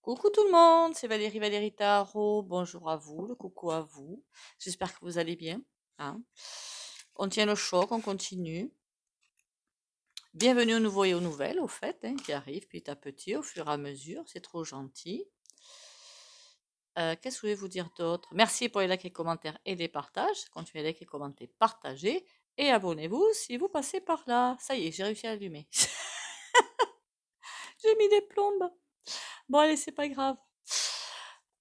Coucou tout le monde, c'est Valérie Tarot. Bonjour à vous, le coucou à vous. J'espère que vous allez bien, hein. On tient le choc, on continue. Bienvenue aux nouveaux et aux nouvelles, au fait, hein, qui arrivent petit à petit, au fur et à mesure. C'est trop gentil. Qu'est-ce que je voulais vous dire d'autre? Merci pour les likes et commentaires et les partages. Continuez à liker, commenter, partager. Et abonnez-vous si vous passez par là. Ça y est, j'ai réussi à allumer. J'ai mis des plombes. Bon, allez, c'est pas grave.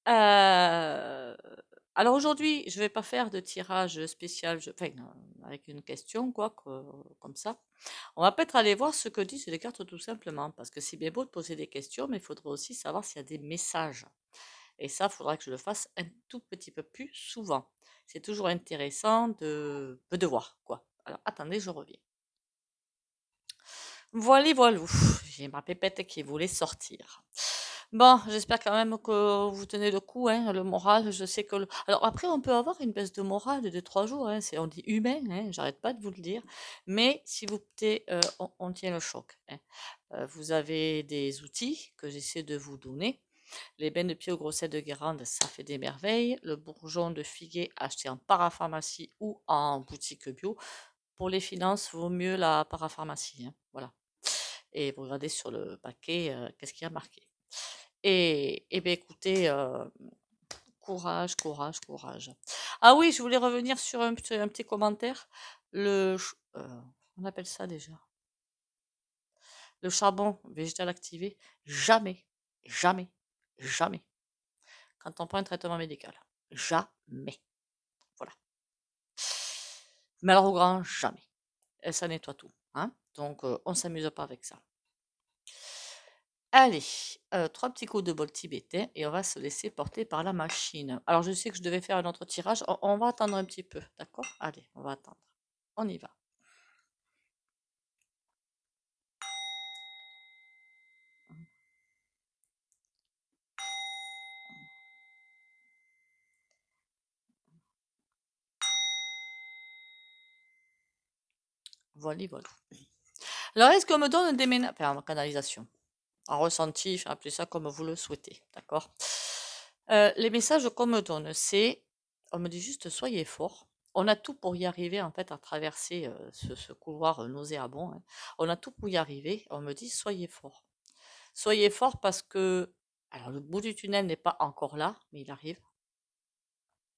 Euh, alors aujourd'hui, je vais pas faire de tirage spécial, enfin, avec une question, quoi, comme ça. On va peut-être aller voir ce que disent les cartes tout simplement, parce que c'est bien beau de poser des questions, mais il faudrait aussi savoir s'il y a des messages. Et ça, il faudra que je le fasse un tout petit peu plus souvent. C'est toujours intéressant de voir, quoi. Alors, attendez, je reviens. Voilà, voilà. J'ai ma pépette qui voulait sortir. Bon, j'espère quand même que vous tenez le coup, hein, le moral. Je sais que. Alors après, on peut avoir une baisse de morale de 3 jours. Hein, on dit humain. Hein, j'arrête pas de vous le dire. Mais si vous plaît, on tient le choc. Hein. Vous avez des outils que j'essaie de vous donner. Les bains de pied aux grossettes de Guérande, ça fait des merveilles. Le bourgeon de figuier acheté en parapharmacie ou en boutique bio. Pour les finances, vaut mieux la parapharmacie. Hein, voilà. Et vous regardez sur le paquet, qu'est-ce qu'il y a marqué. Et bien écoutez, courage, courage, courage. Ah oui, je voulais revenir sur un petit commentaire. On appelle ça déjà le charbon végétal activé. Jamais, jamais, jamais. Quand on prend un traitement médical. Jamais. Voilà. Mais alors au grand, jamais. Et ça nettoie tout. Hein. Donc on ne s'amuse pas avec ça. Allez, 3 petits coups de bol tibétain et on va se laisser porter par la machine. Alors je sais que je devais faire un autre tirage, on va attendre un petit peu, d'accord? Allez, on va attendre. On y va. Voilà, voilà. Alors est-ce qu'on me donne des ménages, enfin en canalisation, en ressenti, enfin, appelez ça comme vous le souhaitez, d'accord? Les messages qu'on me donne, on me dit juste soyez fort. On a tout pour y arriver en fait à traverser ce couloir nauséabond. Hein. On a tout pour y arriver. On me dit soyez fort. Soyez fort parce que, alors le bout du tunnel n'est pas encore là, mais il arrive.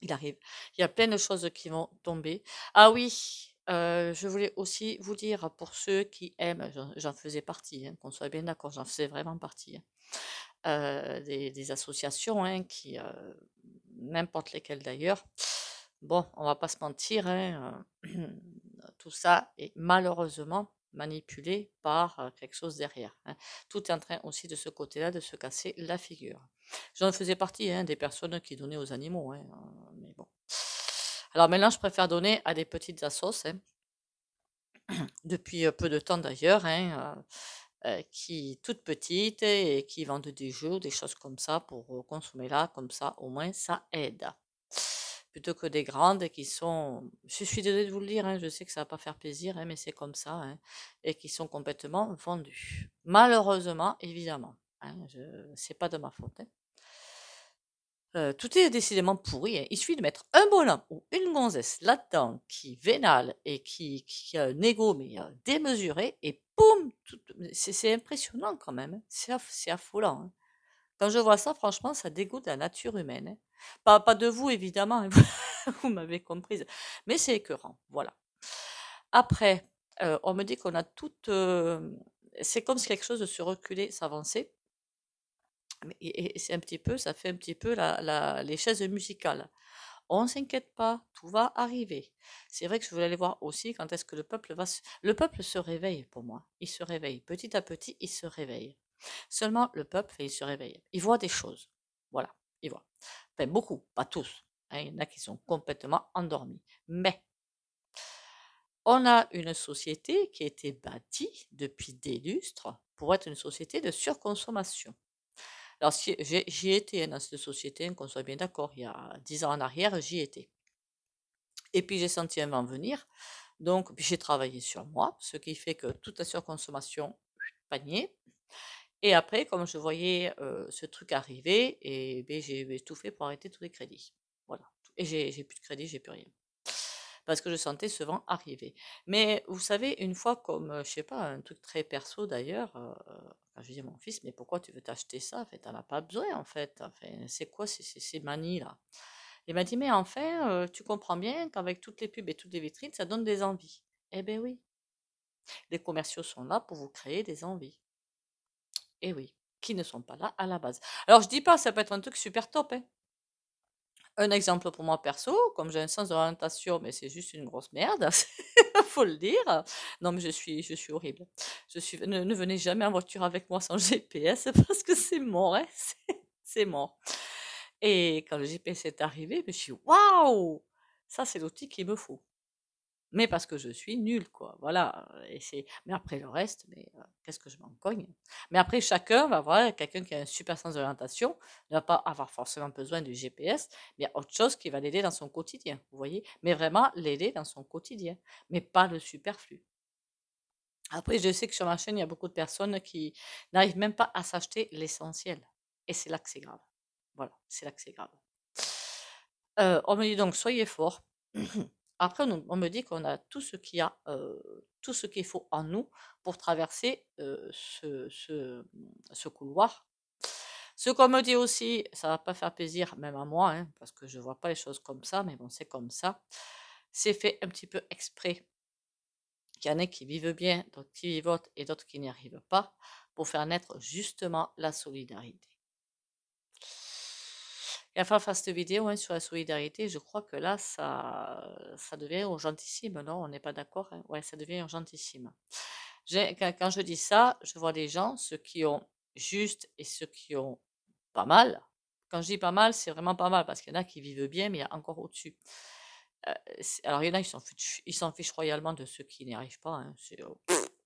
Il arrive. Il y a plein de choses qui vont tomber. Ah oui, je voulais aussi vous dire, pour ceux qui aiment, j'en faisais partie, hein, qu'on soit bien d'accord, j'en faisais vraiment partie, hein, des associations, hein, n'importe lesquelles d'ailleurs. Bon, on va pas se mentir, hein, tout ça est malheureusement manipulé par quelque chose derrière. Hein. Tout est en train aussi de ce côté-là de se casser la figure. J'en faisais partie, hein, des personnes qui donnaient aux animaux, hein, mais bon. Alors maintenant, je préfère donner à des petites assos, hein, depuis peu de temps d'ailleurs, hein, qui toutes petites et qui vendent des jeux, des choses comme ça pour consommer là, comme ça, au moins ça aide. Plutôt que des grandes qui sont, je suis désolée de vous le dire, hein, je sais que ça va pas faire plaisir, hein, mais c'est comme ça, hein, et qui sont complètement vendues. Malheureusement, évidemment, hein, c'est pas de ma faute. Hein. Tout est décidément pourri. Hein. Il suffit de mettre un bonhomme ou une gonzesse là-dedans qui vénale et qui a un ego mais démesuré et boum, c'est impressionnant quand même. Hein. C'est affolant. Hein. Quand je vois ça, franchement, ça dégoûte la nature humaine. Hein. Pas de vous évidemment, hein, vous m'avez comprise, mais c'est écœurant. Voilà. Après, on me dit qu'on a toute. C'est comme si quelque chose se reculait, s'avançait. Et c'est un petit peu, ça fait un petit peu les chaises musicales. On ne s'inquiète pas, tout va arriver. C'est vrai que je voulais aller voir aussi quand est-ce que le peuple Le peuple se réveille pour moi. Il se réveille. Petit à petit, il se réveille. Seulement, le peuple, il se réveille. Il voit des choses. Voilà, il voit. Enfin, beaucoup, pas tous. Hein, il y en a qui sont complètement endormis. Mais on a une société qui a été bâtie depuis des lustres pour être une société de surconsommation. Alors, si, j'y étais dans cette société, qu'on soit bien d'accord, il y a 10 ans en arrière, j'y étais. Et puis j'ai senti un vent venir, donc puis j'ai travaillé sur moi, ce qui fait que toute la surconsommation, panier. Et après, comme je voyais ce truc arriver, et ben, j'ai tout fait pour arrêter tous les crédits. Voilà. Et j'ai plus de crédit, j'ai plus rien. Parce que je sentais ce vent arriver. Mais vous savez, une fois comme, je sais pas, un truc très perso d'ailleurs, quand je dis à mon fils, mais pourquoi tu veux t'acheter ça? En fait, t'en as pas besoin en fait. Enfin, c'est quoi ces manies là? Il m'a dit, mais enfin, tu comprends bien qu'avec toutes les pubs et toutes les vitrines, ça donne des envies. Eh ben oui, les commerciaux sont là pour vous créer des envies. Eh oui, qui ne sont pas là à la base. Alors je dis pas, ça peut être un truc super top, hein. Un exemple pour moi perso, comme j'ai un sens d'orientation, mais c'est juste une grosse merde, faut le dire. Non, mais je suis horrible. Ne venez jamais en voiture avec moi sans GPS parce que c'est mort, hein, c'est mort. Et quand le GPS est arrivé, je me suis dit, waouh, ça c'est l'outil qu'il me faut. Mais parce que je suis nulle, quoi. Voilà. Mais après le reste, mais qu'est-ce que je m'en cogne? Mais après, chacun va voir, quelqu'un qui a un super sens d'orientation ne va pas avoir forcément besoin du GPS, mais il y a autre chose qui va l'aider dans son quotidien, vous voyez? Mais vraiment l'aider dans son quotidien, mais pas le superflu. Après, je sais que sur ma chaîne, il y a beaucoup de personnes qui n'arrivent même pas à s'acheter l'essentiel. Et c'est là que c'est grave. Voilà, c'est là que c'est grave. On me dit donc, soyez forts. Après, on me dit qu'on a tout ce qu'il y a, tout ce qu'il faut en nous pour traverser ce couloir. Ce qu'on me dit aussi, ça va pas faire plaisir, même à moi, hein, parce que je vois pas les choses comme ça, mais bon, c'est comme ça. C'est fait un petit peu exprès. Il y en a qui vivent bien, d'autres qui vivotent et d'autres qui n'y arrivent pas, pour faire naître justement la solidarité. Et enfin, faire cette vidéo hein, sur la solidarité, je crois que là, ça devient urgentissime, non? On n'est pas d'accord, hein? Ouais, ça devient urgentissime. Quand je dis ça, je vois des gens, ceux qui ont juste et ceux qui ont pas mal. Quand je dis pas mal, c'est vraiment pas mal, parce qu'il y en a qui vivent bien, mais il y a encore au-dessus. Alors, il y en a, ils s'en fichent royalement de ceux qui n'y arrivent pas, hein, c'est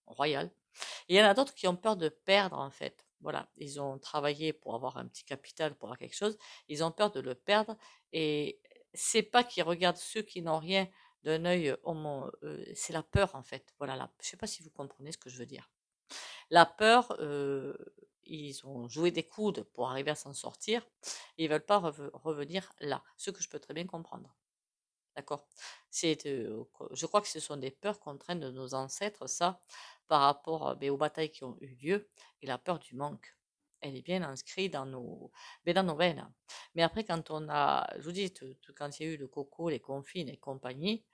royal. Et il y en a d'autres qui ont peur de perdre, en fait. Voilà, ils ont travaillé pour avoir un petit capital, pour avoir quelque chose. Ils ont peur de le perdre. Et c'est pas qu'ils regardent ceux qui n'ont rien d'un œil, c'est la peur, en fait. Voilà, je sais pas si vous comprenez ce que je veux dire. La peur, ils ont joué des coudes pour arriver à s'en sortir. Ils veulent pas revenir là. Ce que je peux très bien comprendre. D'accord? Je crois que ce sont des peurs qu'on traîne de nos ancêtres, ça, par rapport aux batailles qui ont eu lieu, et la peur du manque. Elle est bien inscrite dans nos veines. Mais après, je vous dis, quand il y a eu le coco, les confines et compagnie,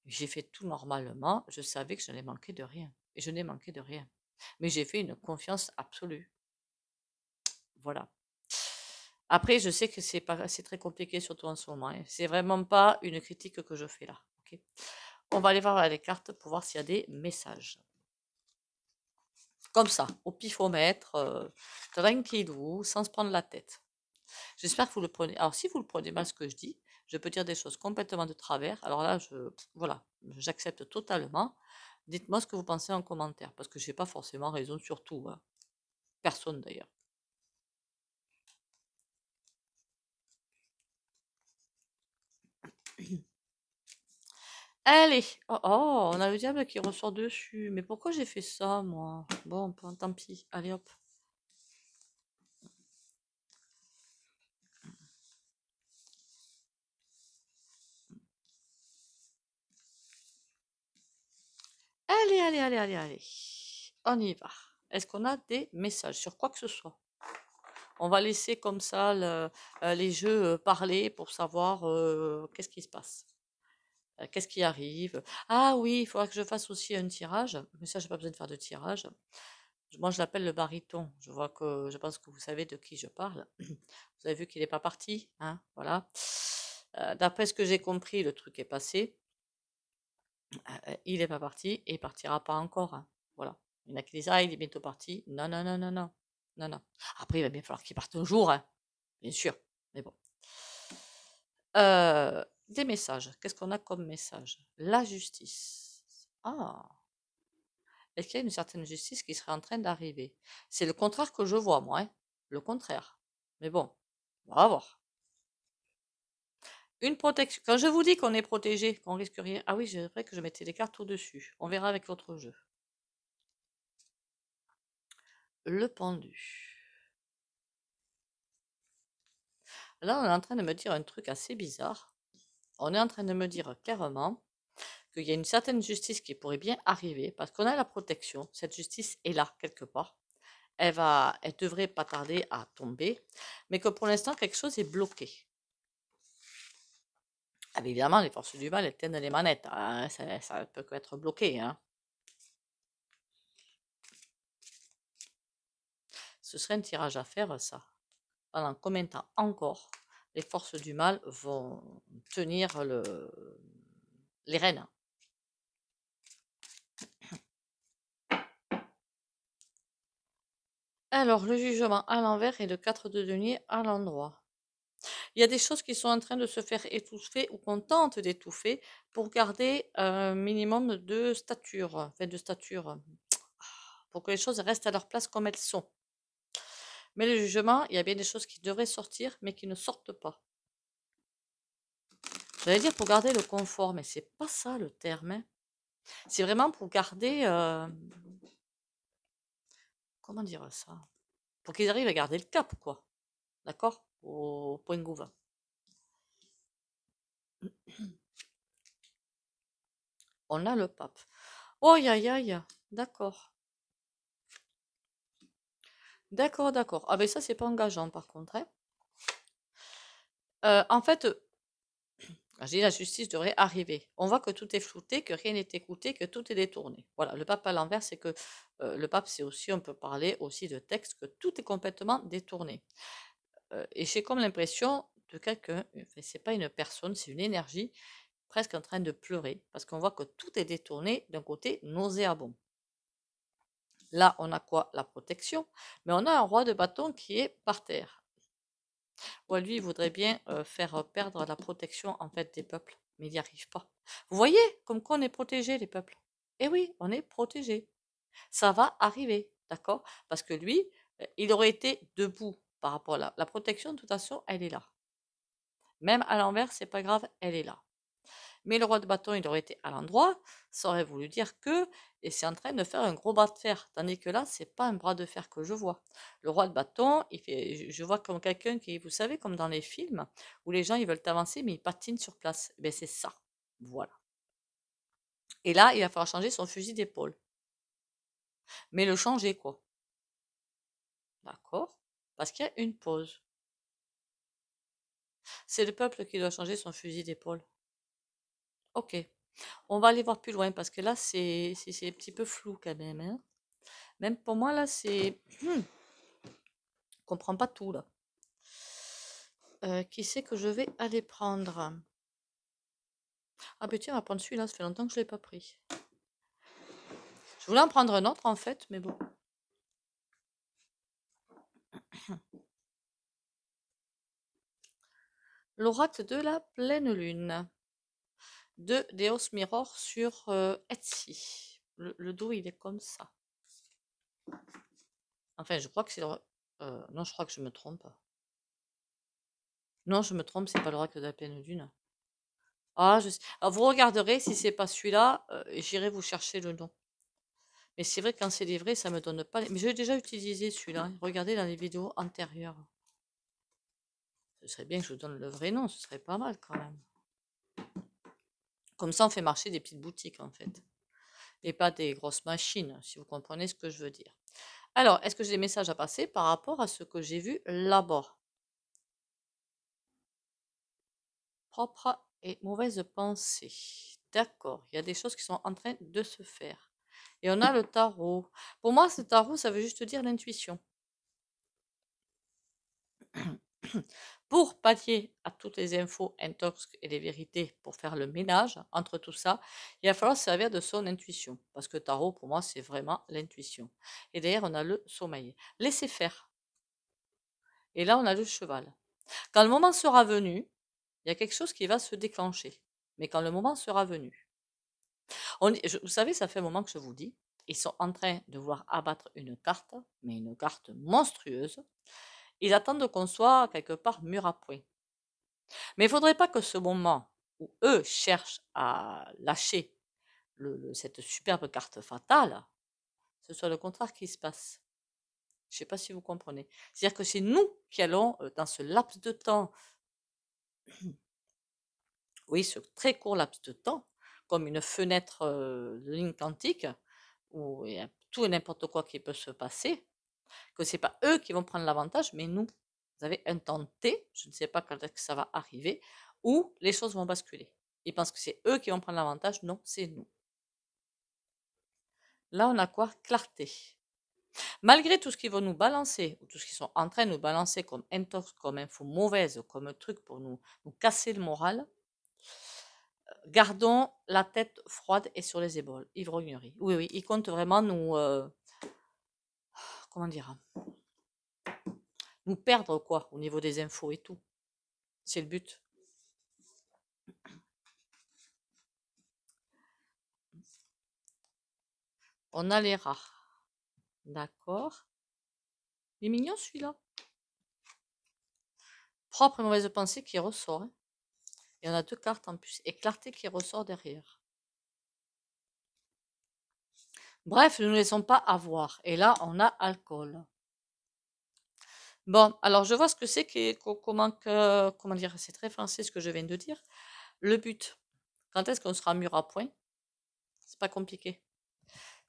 j'ai fait tout normalement. Je savais que je n'allais manquer de rien. Et je n'ai manqué de rien. Mais j'ai fait une confiance absolue. Voilà. Après, je sais que c'est très compliqué, surtout en ce moment, hein. C'est vraiment pas une critique que je fais là. Ok. On va aller voir les cartes pour voir s'il y a des messages. Comme ça, au pifomètre, tranquillou, sans se prendre la tête. J'espère que vous le prenez. Alors, si vous le prenez mal ce que je dis, je peux dire des choses complètement de travers. Alors là, voilà, j'accepte totalement. Dites-moi ce que vous pensez en commentaire, parce que je n'ai pas forcément raison sur tout, hein. Personne d'ailleurs. Allez, oh, on a le diable qui ressort dessus. Mais pourquoi j'ai fait ça, moi? Bon, tant pis. Allez, hop. Allez, allez, allez, allez, allez. On y va. Est-ce qu'on a des messages sur quoi que ce soit? On va laisser comme ça les jeux parler pour savoir qu'est-ce qui se passe. Qu'est-ce qui arrive? Ah oui, il faudra que je fasse aussi un tirage. Mais ça, j'ai pas besoin de faire de tirage. Moi, je l'appelle le baryton. Je pense que vous savez de qui je parle. Vous avez vu qu'il n'est pas parti, hein? Voilà. D'après ce que j'ai compris, le truc est passé. Il n'est pas parti et il partira pas encore, hein. Voilà. Il y en a qui disent, ah, il est bientôt parti. Non, non, non, non, non. Non, non. Après, il va bien falloir qu'il parte un jour, hein. Bien sûr. Mais bon. Des messages. Qu'est-ce qu'on a comme message? La justice. Ah. Est-ce qu'il y a une certaine justice qui serait en train d'arriver? C'est le contraire que je vois, moi, hein. Le contraire. Mais bon, on va voir. Une protection. Quand je vous dis qu'on est protégé, qu'on risque rien. Ah oui, c'est vrai que je mettais des cartes au-dessus. On verra avec l'autre jeu. le pendu. Là, on est en train de me dire un truc assez bizarre. On est en train de me dire clairement qu'il y a une certaine justice qui pourrait bien arriver parce qu'on a la protection. Cette justice est là quelque part. Elle devrait pas tarder à tomber, mais que pour l'instant quelque chose est bloqué. Ah, évidemment, les forces du mal, elles tiennent les manettes, hein, ça peut que être bloqué, hein. Ce serait un tirage à faire, ça. Pendant combien de temps encore les forces du mal vont tenir les rênes? Alors, le jugement à l'envers et le 4 de denier à l'endroit. Il y a des choses qui sont en train de se faire étouffer ou qu'on tente d'étouffer pour garder un minimum de stature, enfin de stature, pour que les choses restent à leur place comme elles sont. Mais le jugement, il y a bien des choses qui devraient sortir, mais qui ne sortent pas. J'allais dire pour garder le confort, mais c'est pas ça le terme, hein. C'est vraiment pour garder, comment dire ça? Pour qu'ils arrivent à garder le cap, quoi. D'accord? Au point gouv. On a le pape. Oh, aïe, aïe, aïe. D'accord. D'accord, d'accord. Ah ben ça, c'est pas engageant par contre, hein. En fait, j'ai dit la justice devrait arriver. On voit que tout est flouté, que rien n'est écouté, que tout est détourné. Voilà, le pape à l'envers, c'est que le pape, c'est aussi, on peut parler aussi de texte, que tout est complètement détourné. Et j'ai comme l'impression de quelqu'un, enfin, c'est pas une personne, c'est une énergie, presque en train de pleurer, parce qu'on voit que tout est détourné d'un côté nauséabond. Là, on a quoi? La protection, mais on a un roi de bâton qui est par terre. Ouais, lui, il voudrait bien faire perdre la protection en fait des peuples, mais il n'y arrive pas. Vous voyez, comme quoi on est protégé, les peuples. Eh oui, on est protégé. Ça va arriver, d'accord? Parce que lui, il aurait été debout par rapport à la protection, de toute façon, elle est là. Même à l'envers, c'est pas grave, elle est là. Mais le roi de bâton, il aurait été à l'endroit, ça aurait voulu dire que, et c'est en train de faire un gros bras de fer. Tandis que là, c'est pas un bras de fer que je vois. Le roi de bâton, je vois comme quelqu'un qui, vous savez, comme dans les films, où les gens, ils veulent avancer, mais ils patinent sur place. Ben, c'est ça. Voilà. Et là, il va falloir changer son fusil d'épaule. Mais le changer, quoi. D'accord? Parce qu'il y a une pause. C'est le peuple qui doit changer son fusil d'épaule. Ok. On va aller voir plus loin parce que là, c'est un petit peu flou quand même, hein. Même pour moi, là, c'est... Je comprends pas tout, là. Qui c'est que je vais aller prendre? Ah ben tiens, on va prendre celui-là, ça fait longtemps que je l'ai pas pris. Je voulais en prendre un autre, en fait, mais bon. L'oracle de la pleine lune. De Deos Mirror sur Etsy. Le dos, il est comme ça. Enfin, je crois que c'est non, je crois que je me trompe. Non, je me trompe, c'est pas l'oracle de la pleine lune. Ah, alors, vous regarderez, si c'est pas celui-là, j'irai vous chercher le nom. Mais c'est vrai que quand c'est livré, ça me donne pas. Mais j'ai déjà utilisé celui-là. Regardez dans les vidéos antérieures. Ce serait bien que je vous donne le vrai nom, ce serait pas mal quand même. Comme ça, on fait marcher des petites boutiques en fait. Et pas des grosses machines, si vous comprenez ce que je veux dire. Alors, est-ce que j'ai des messages à passer par rapport à ce que j'ai vu là-bas? Propre et mauvaise pensée. D'accord, il y a des choses qui sont en train de se faire. Et on a le tarot. Pour moi, ce tarot, ça veut juste dire l'intuition. Pour pallier à toutes les infos intox et les vérités, pour faire le ménage entre tout ça, il va falloir se servir de son intuition. Parce que tarot, pour moi, c'est vraiment l'intuition. Et derrière, on a le sommeil. Laissez faire. Et là, on a le cheval. Quand le moment sera venu, il y a quelque chose qui va se déclencher. Mais quand le moment sera venu. Vous savez, ça fait un moment que je vous dis, ils sont en train de vouloir abattre une carte, mais une carte monstrueuse. Ils attendent qu'on soit quelque part mur à point. Mais il ne faudrait pas que ce moment où eux cherchent à lâcher cette superbe carte fatale, ce soit le contraire qui se passe. Je ne sais pas si vous comprenez. C'est-à-dire que c'est nous qui allons, dans ce laps de temps, oui, ce très court laps de temps, comme une fenêtre de ligne quantique, où il y a tout et n'importe quoi qui peut se passer, que ce n'est pas eux qui vont prendre l'avantage, mais nous. Vous avez un temps T, je ne sais pas quand est-ce que ça va arriver, où les choses vont basculer. Ils pensent que c'est eux qui vont prendre l'avantage, non, c'est nous. Là, on a quoi? Clarté. Malgré tout ce qu'ils vont nous balancer, ou tout ce qu'ils sont en train de nous balancer comme intox, comme info mauvaise, comme truc pour nous casser le moral, gardons la tête froide et sur les épaules. Ivrognerie. Oui, oui, ils comptent vraiment nous, comment dire, nous perdre quoi, au niveau des infos et tout. C'est le but. On a les rats. D'accord. Il est mignon celui-là. Propre et mauvaise pensée qui ressort. Hein. Et on a 2 cartes en plus. Et clarté qui ressort derrière. Bref, ne nous laissons pas avoir. Et là, on a alcool. Bon, alors je vois ce que c'est comment dire, c'est très français ce que je viens de dire. Le but, quand est-ce qu'on sera mûr à point? C'est pas compliqué.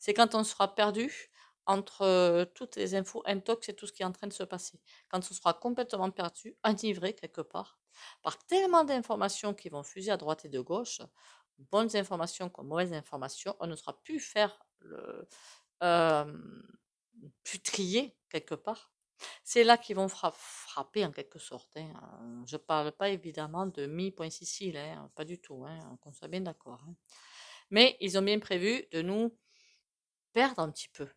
C'est quand on sera perdu entre toutes les infos intox et tout ce qui est en train de se passer. Quand on sera complètement perdu, enivré quelque part, par tellement d'informations qui vont fuser à droite et de gauche, bonnes informations comme mauvaises informations, on ne saura plus faire plus trier quelque part. C'est là qu'ils vont frapper en quelque sorte. Hein. Je ne parle pas évidemment de mi-point Sicile, hein, pas du tout, hein, qu'on soit bien d'accord. Hein. Mais ils ont bien prévu de nous perdre un petit peu.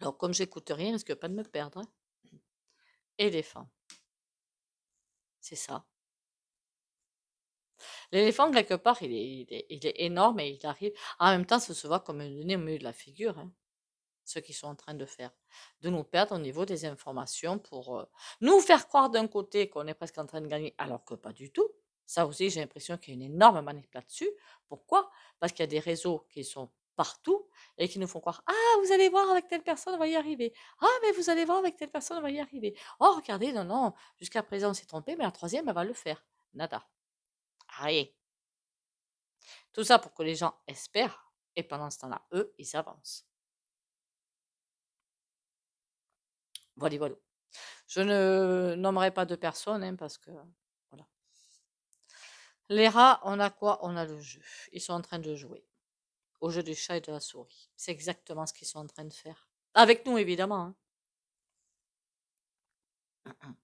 Alors comme j'écoute rien, ils risquent pas de me perdre. Hein. Éléphant, c'est ça. L'éléphant, quelque part, il est énorme et il arrive. En même temps, ça se voit comme un nez au milieu de la figure. Hein. Ce qu'ils sont en train de faire, de nous perdre au niveau des informations pour nous faire croire d'un côté qu'on est presque en train de gagner, alors que pas du tout. Ça aussi, j'ai l'impression qu'il y a une énorme manip là-dessus. Pourquoi? Parce qu'il y a des réseaux qui sont partout et qui nous font croire, ah, vous allez voir avec telle personne, on va y arriver. Ah, mais vous allez voir avec telle personne, on va y arriver. Oh, regardez, non, non, jusqu'à présent, on s'est trompé, mais la troisième, elle va le faire. Nada. Rien. Tout ça pour que les gens espèrent et pendant ce temps-là, eux, ils avancent. Voilà, voilà. Je ne nommerai pas de personnes hein, parce que voilà. Les rats, on a quoi? On a le jeu. Ils sont en train de jouer au jeu du chat et de la souris. C'est exactement ce qu'ils sont en train de faire. Avec nous, évidemment. Hein.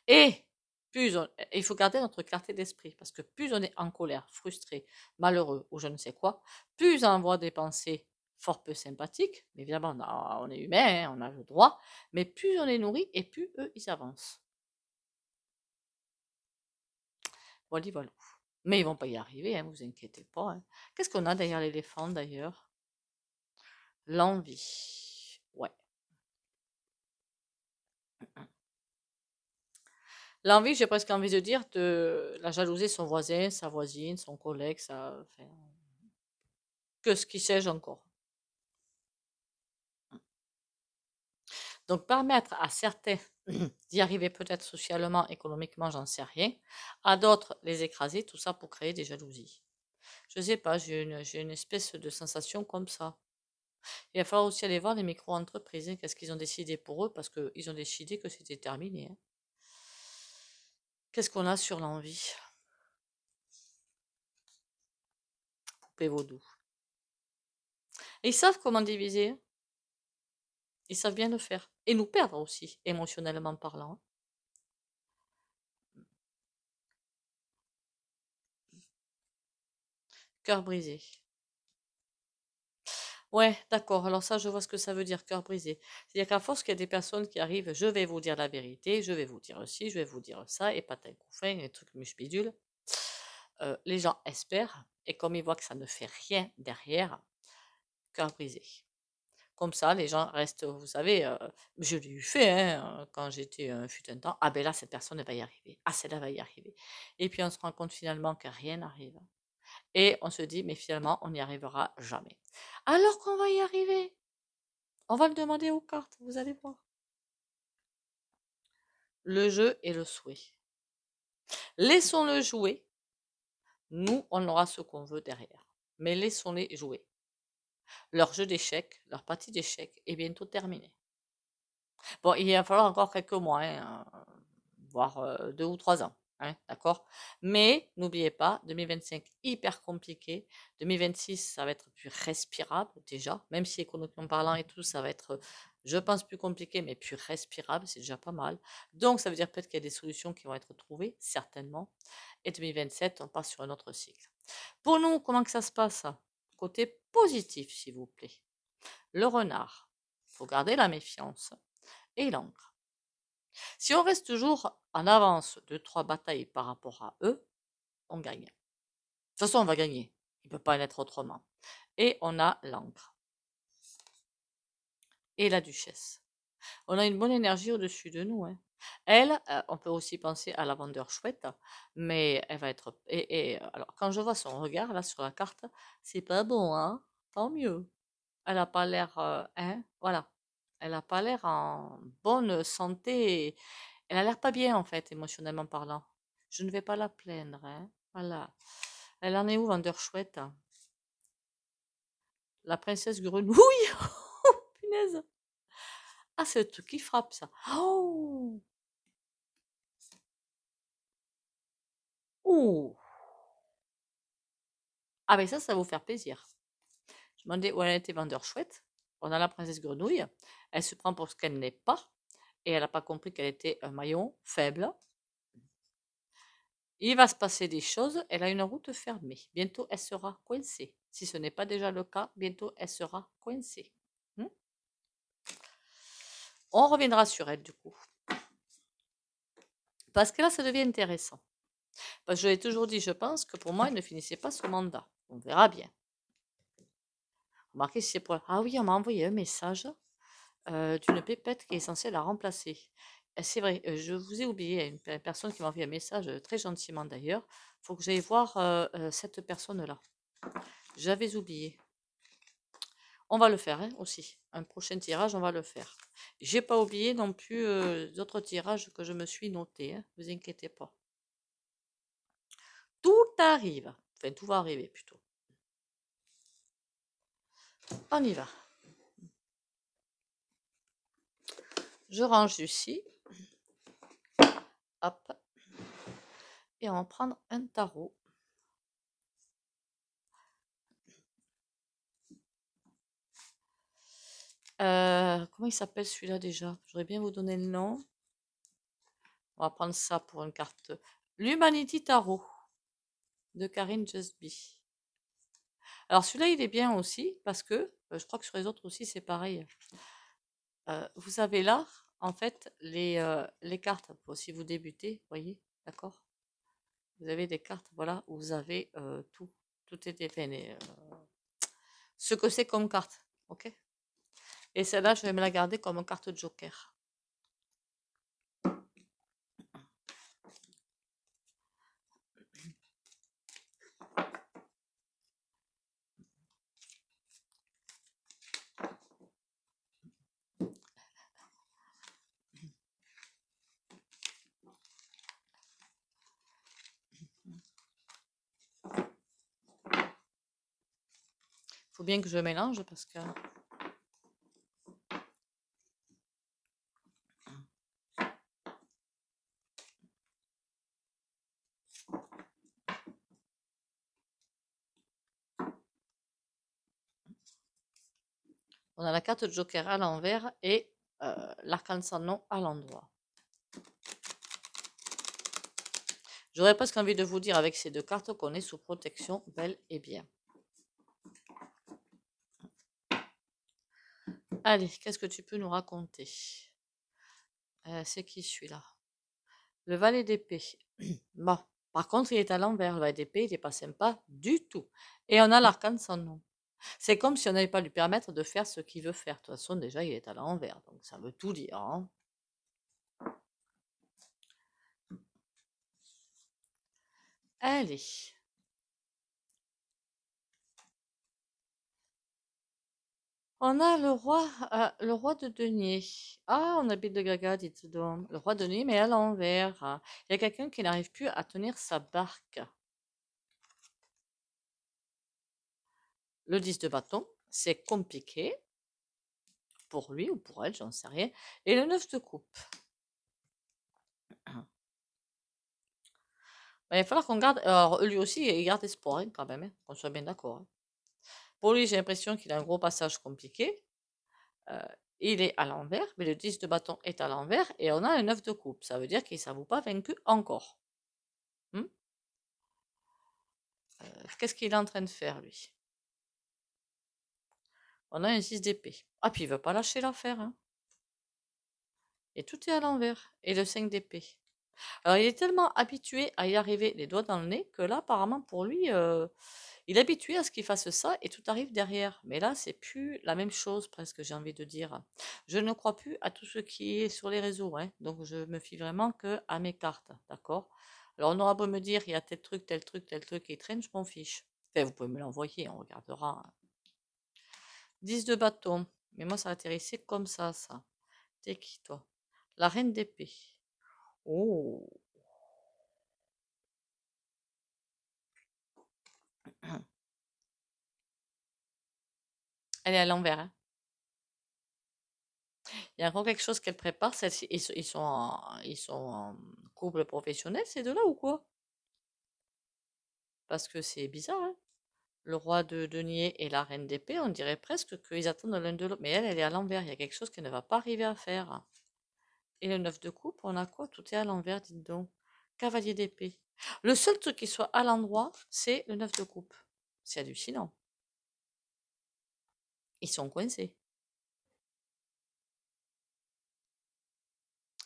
Et il faut garder notre clarté d'esprit parce que plus on est en colère, frustré, malheureux ou je ne sais quoi, plus on envoie des pensées fort peu sympathiques. Mais évidemment, on est humain, hein, on a le droit. Mais plus on est nourri et plus eux, ils avancent. Voilà, voilà. Mais ils vont pas y arriver, hein, vous inquiétez pas. Hein. Qu'est-ce qu'on a derrière l'éléphant d'ailleurs? L'envie. Ouais. L'envie, j'ai presque envie de dire de la jalousie de son voisin, sa voisine, son collègue, enfin, que ce qui sais-je encore. Donc permettre à certains d'y arriver peut-être socialement, économiquement, j'en sais rien, à d'autres les écraser, tout ça pour créer des jalousies. Je sais pas, j'ai une espèce de sensation comme ça. Il va falloir aussi aller voir les micro-entreprises, hein, qu'est-ce qu'ils ont décidé pour eux, parce qu'ils ont décidé que c'était terminé. Hein. Qu'est-ce qu'on a sur l'envie? Poupée vaudou. Et ils savent comment diviser. Hein. Ils savent bien le faire. Et nous perdre aussi, émotionnellement parlant. Cœur brisé. Ouais, d'accord. Alors ça, je vois ce que ça veut dire, cœur brisé. C'est-à-dire qu'à force qu'il y a des personnes qui arrivent, je vais vous dire la vérité, je vais vous dire ci, je vais vous dire ça, et patin couffin, et trucs muche-bidule. Les gens espèrent, et comme ils voient que ça ne fait rien derrière, cœur brisé. Comme ça, les gens restent, vous savez, je l'ai eu fait hein, quand j'étais fut un temps. Ah ben là, cette personne elle va y arriver. Ah, celle-là va y arriver. Et puis on se rend compte finalement que rien n'arrive. Et on se dit, mais finalement, on n'y arrivera jamais. Alors qu'on va y arriver. On va le demander aux cartes, vous allez voir. Le jeu et le souhait. Laissons-le jouer. Nous, on aura ce qu'on veut derrière. Mais laissons-les jouer. Leur jeu d'échecs, leur partie d'échecs est bientôt terminée. Bon, il va falloir encore quelques mois, hein, voire 2 ou 3 ans, hein, d'accord? Mais n'oubliez pas, 2025 hyper compliqué, 2026 ça va être plus respirable déjà, même si économiquement parlant et tout, ça va être, je pense, plus compliqué, mais plus respirable, c'est déjà pas mal. Donc ça veut dire peut-être qu'il y a des solutions qui vont être trouvées, certainement. Et 2027, on passe sur un autre cycle. Pour nous, comment que ça se passe? Côté positif, s'il vous plaît. Le renard, faut garder la méfiance et l'encre. Si on reste toujours en avance de 3 batailles par rapport à eux, on gagne. De toute façon, on va gagner. Il ne peut pas en être autrement. Et on a l'encre. Et la duchesse. On a une bonne énergie au-dessus de nous. Hein. Elle, on peut aussi penser à la vendeur chouette, mais elle va être... alors, quand je vois son regard, là, sur la carte, c'est pas bon, hein. Tant mieux. Elle n'a pas l'air... hein, voilà. Elle n'a pas l'air en bonne santé. Elle a l'air pas bien, en fait, émotionnellement parlant. Je ne vais pas la plaindre, hein. Voilà. Elle en est où, vendeur chouette? La princesse grenouille? Oh, punaise! Ah, c'est le truc qui frappe, ça. Oh! Oh! Ah, mais ça va vous faire plaisir. Je me demandais où elle était, vendeur chouette. On a la princesse grenouille. Elle se prend pour ce qu'elle n'est pas. Et elle n'a pas compris qu'elle était un maillon faible. Il va se passer des choses. Elle a une route fermée. Bientôt, elle sera coincée. Si ce n'est pas déjà le cas, bientôt, elle sera coincée. On reviendra sur elle, du coup. Parce que là, ça devient intéressant. Parce que je l'ai toujours dit, je pense que pour moi, elle ne finissait pas son mandat. On verra bien. Remarquez si c'est pour... Ah oui, on m'a envoyé un message d'une pépette qui est censée la remplacer. C'est vrai, je vous ai oublié, une personne qui m'a envoyé un message, très gentiment d'ailleurs. Il faut que j'aille voir cette personne-là. J'avais oublié. On va le faire hein, aussi. Un prochain tirage, on va le faire. J'ai pas oublié non plus d'autres tirages que je me suis noté. Hein, vous inquiétez pas. Tout arrive. Enfin, tout va arriver plutôt. On y va. Je range ici. Hop. Et on va prendre un tarot. Comment il s'appelle celui-là déjà? J'aurais bien vous donner le nom. On va prendre ça pour une carte. L'Humanity Tarot de Karine Jusby. Alors celui-là, il est bien aussi parce que je crois que sur les autres aussi, c'est pareil. Vous avez là, en fait, les cartes. Si vous débutez, voyez, d'accord? Vous avez des cartes, voilà, où vous avez tout. Tout est défini. Ce que c'est comme carte, ok? Et celle-là, je vais me la garder comme carte joker. Faut bien que je mélange parce que... On a la carte joker à l'envers et l'arcane sans nom à l'endroit. J'aurais presque envie de vous dire avec ces deux cartes qu'on est sous protection bel et bien. Allez, qu'est-ce que tu peux nous raconter? C'est qui celui-là? Le valet d'épée. Bon, par contre, il est à l'envers. Le valet d'épée, il n'est pas sympa du tout. Et on a l'arcane sans nom. C'est comme si on n'allait pas lui permettre de faire ce qu'il veut faire. De toute façon, déjà, il est à l'envers. Donc, ça veut tout dire. Hein. Allez. On a le roi de denier. Ah, on habite de gaga, dites donc. Le roi de denier, mais à l'envers. Il y a quelqu'un qui n'arrive plus à tenir sa barque. Le 10 de bâton, c'est compliqué pour lui ou pour elle, j'en sais rien. Et le 9 de coupe. Ben, il va falloir qu'on garde. Alors, lui aussi, il garde espoir, hein, quand même, hein, qu'on soit bien d'accord, hein. Pour lui, j'ai l'impression qu'il a un gros passage compliqué. Euh, il est à l'envers, mais le 10 de bâton est à l'envers et on a un 9 de coupe. Ça veut dire qu'il ne s'avoue pas vaincu encore. Hmm. Qu'est-ce qu'il est en train de faire, lui? On a un 6 d'épée. Ah, puis il veut pas lâcher l'affaire, hein. Et tout est à l'envers. Et le 5 d'épée. Alors, il est tellement habitué à y arriver les doigts dans le nez que là, apparemment, pour lui, il est habitué à ce qu'il fasse ça et tout arrive derrière. Mais là, c'est plus la même chose, presque, j'ai envie de dire. Je ne crois plus à tout ce qui est sur les réseaux, hein. Donc, je me fie vraiment que à mes cartes, d'accord? Alors, on aura beau me dire, il y a tel truc, tel truc, tel truc qui traîne, je m'en fiche. Enfin, vous pouvez me l'envoyer, on regardera, hein. 10 de bâton. Mais moi, ça atterrissait comme ça. T'es qui, toi? La reine d'épée. Oh. Elle est à l'envers, hein. Il y a encore quelque chose qu'elle prépare. Ils sont en couple professionnel, ces deux-là, ou quoi? Parce que c'est bizarre, hein. Le roi de denier et la reine d'épée, on dirait presque qu'ils attendent l'un de l'autre. Mais elle est à l'envers. Il y a quelque chose qu'elle ne va pas arriver à faire. Et le 9 de coupe, on a quoi? Tout est à l'envers, dites donc. Cavalier d'épée. Le seul truc qui soit à l'endroit, c'est le 9 de coupe. C'est hallucinant. Ils sont coincés.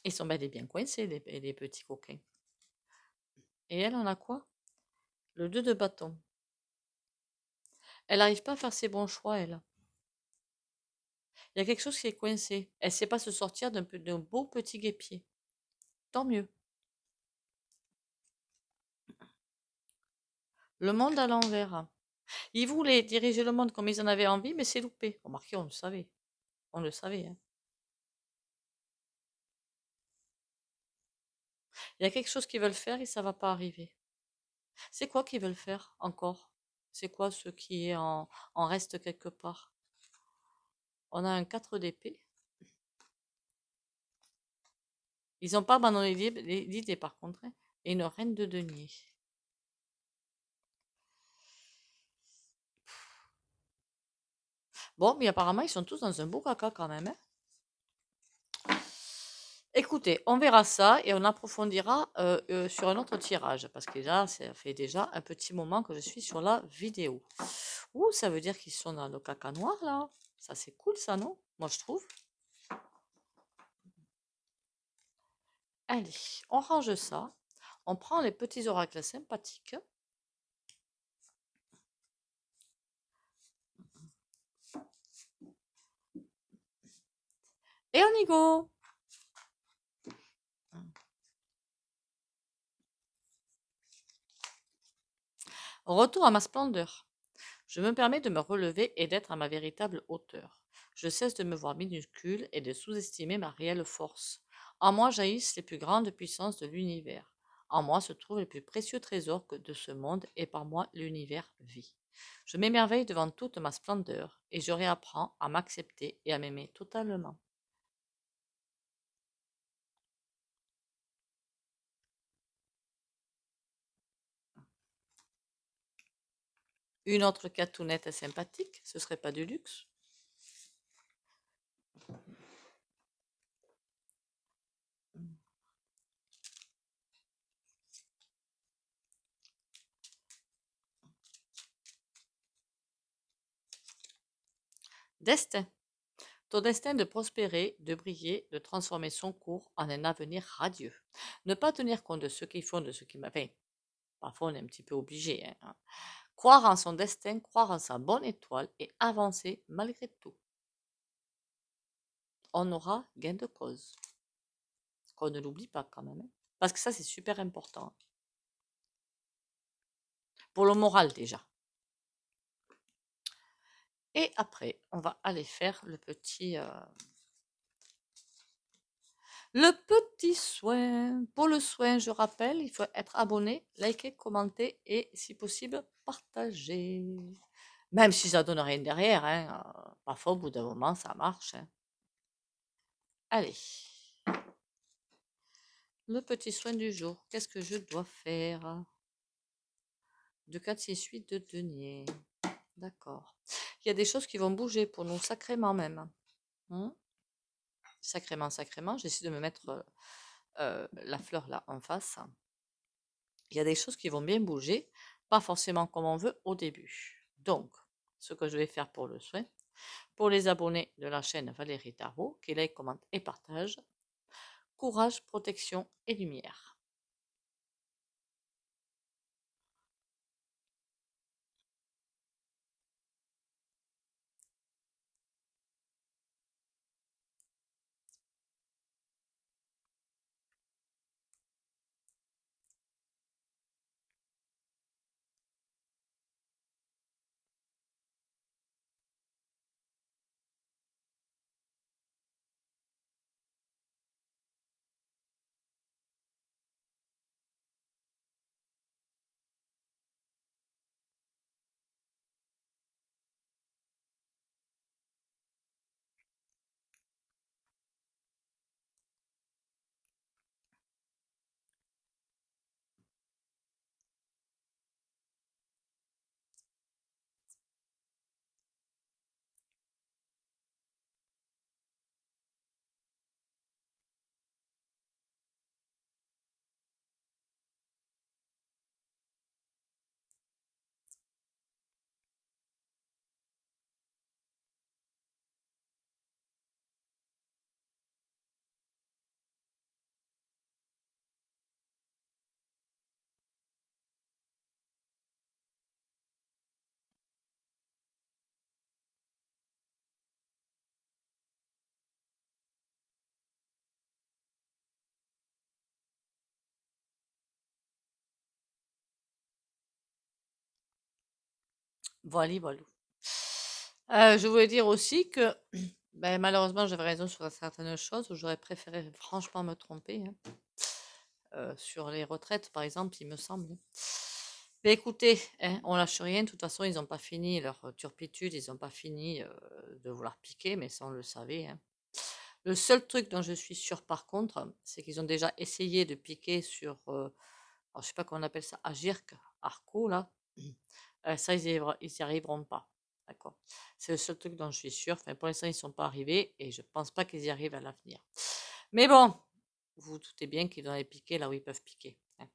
Ils sont bel et bien coincés, les petits coquins. Et elle, en a quoi? Le 2 de bâton. Elle n'arrive pas à faire ses bons choix, elle. Il y a quelque chose qui est coincé. Elle ne sait pas se sortir d'un beau petit guépier. Tant mieux. Le monde à l'envers. Ils voulaient diriger le monde comme ils en avaient envie, mais c'est loupé. Remarquez, on le savait. On le savait, hein. Il y a quelque chose qu'ils veulent faire et ça va pas arriver. C'est quoi qu'ils veulent faire encore? C'est quoi ce qui est en reste quelque part? On a un 4 d'épée. Ils n'ont pas abandonné l'idée par contre, hein. Et une reine de denier. Bon, mais apparemment, ils sont tous dans un beau caca quand même, hein. Écoutez, on verra ça et on approfondira sur un autre tirage parce que là, ça fait déjà un petit moment que je suis sur la vidéo. Ouh, ça veut dire qu'ils sont dans le caca noir là. Ça, c'est cool ça, non? Moi, je trouve. Allez, on range ça. On prend les petits oracles sympathiques. Et on y go! Retour à ma splendeur. Je me permets de me relever et d'être à ma véritable hauteur. Je cesse de me voir minuscule et de sous-estimer ma réelle force. En moi jaillissent les plus grandes puissances de l'univers. En moi se trouvent les plus précieux trésors de ce monde et par moi l'univers vit. Je m'émerveille devant toute ma splendeur et je réapprends à m'accepter et à m'aimer totalement. Une autre catounette sympathique, ce serait pas du luxe? Destin. Ton destin de prospérer, de briller, de transformer son cours en un avenir radieux. Ne pas tenir compte de ce qu'ils font, de ce qui m'a fait. Parfois, on est un petit peu obligé, hein. Croire en son destin, croire en sa bonne étoile et avancer malgré tout. On aura gain de cause. Qu'on ne l'oublie pas quand même, hein. Parce que ça, c'est super important. Pour le moral déjà. Et après, on va aller faire le petit soin. Pour le soin, je rappelle, il faut être abonné, liker, commenter et, si possible, partager. Même si ça donne rien derrière, hein. Parfois, au bout d'un moment, ça marche, hein. Allez, le petit soin du jour. Qu'est-ce que je dois faire? 2, 4, 6, 8 de denier. D'accord. Il y a des choses qui vont bouger pour nous, sacrément même. Sacrément, sacrément. J'essaie de me mettre la fleur là en face. Il y a des choses qui vont bien bouger, pas forcément comme on veut au début. Donc, ce que je vais faire pour le soin, pour les abonnés de la chaîne Valérie Tarot, qui like, commente et partage, courage, protection et lumière. Voilà, voilà. Je voulais dire aussi que ben, malheureusement j'avais raison sur certaines choses où j'aurais préféré franchement me tromper, hein. Sur les retraites par exemple, il me semble. Mais écoutez, hein, on lâche rien, de toute façon ils n'ont pas fini leur turpitude, ils n'ont pas fini de vouloir piquer, mais ça on le savait, hein. Le seul truc dont je suis sûre par contre, c'est qu'ils ont déjà essayé de piquer sur, alors, je sais pas comment on appelle ça, Agirc, Arco là. Ça, ils y arriveront pas. D'accord. C'est le seul truc dont je suis sûre. Enfin, pour l'instant, ils ne sont pas arrivés et je pense pas qu'ils y arrivent à l'avenir. Mais bon, vous vous doutez bien qu'ils vont aller piquer là où ils peuvent piquer, hein.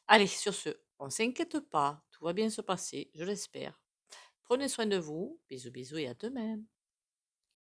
Allez, sur ce, on s'inquiète pas. Tout va bien se passer, je l'espère. Prenez soin de vous. Bisous, bisous et à demain.